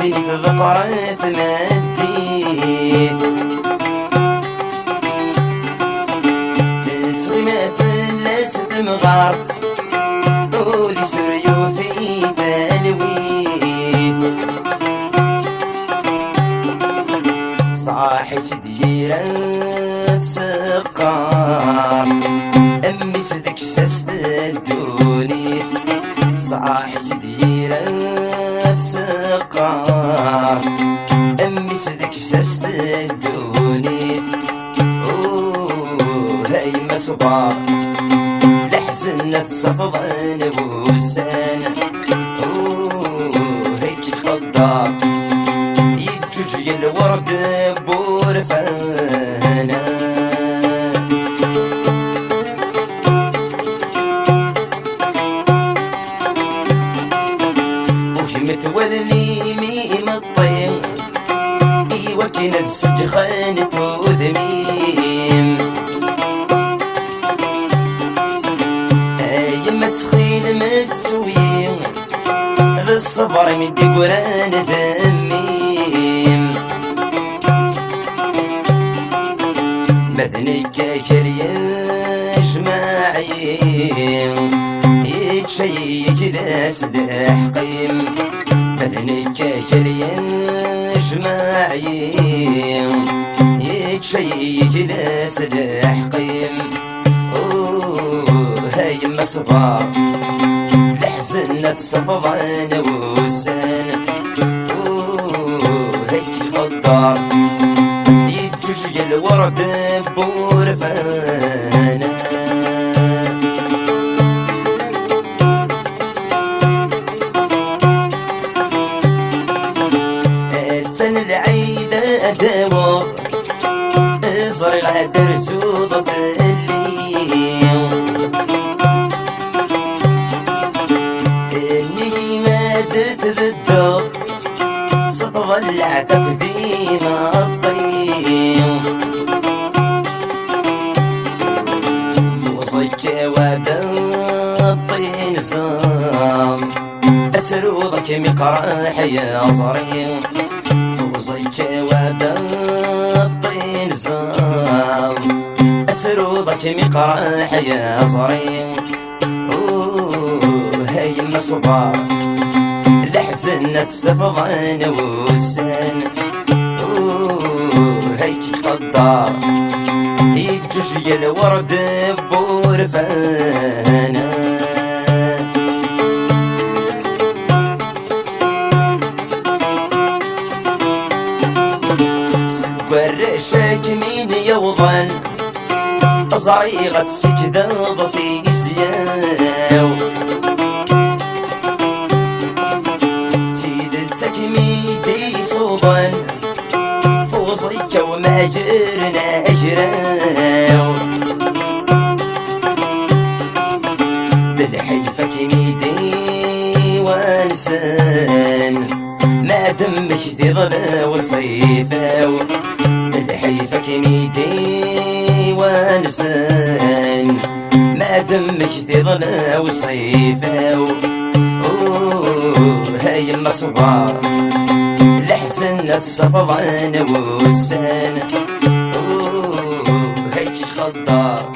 بيك ذكرت مديت تسوي ما فلست مغارف قولي سريو في تلويث صاحت ديرة سقار أمي صدق سست الدوني صاحت ديرة سقار أمي صدق سست الدوني هاي مصبار لحزنة صفضان بوسان هيك الخضار يجوج الورد بورفانا متولي ميم الطيم ايوا كي نسج خانت وذميم اي متسخين متسويم ذا الصبر مدي قران ذميم مذني كاكل يجمعيم يتشيك ناس دحقيم مذني كاكل يجمعيم يتشيك ناس دحقيم هاي مصبار لحزنة صفضان وسان هيك خضار يجوج الورد بورفانا سن العيدة دوا صريغ درس وضفلي اني مادت بالدار ستظل تقديم الطيم فوزك ودا الطين سام أسرودك مقراح يا صريم فوزك ودا الطين سام أسرودك مقراح يا صريم هاي مصبار لحزنة صفضان وسان هيك قدار يجوج الورد بورفانا ورشاك مين يوضن صريغة سكذا ضفي زياو سيدتك ميدي صوضن فوزيك وما جرنا أجراو بالحيفك ميدي وانسان ما دمك ذي ظلا والصيفاو بالحيفك ميدي وانسان ما دمك ذي ظلا والصيفاو هاي المصبار لحزنة صفضان وسان هيك خضار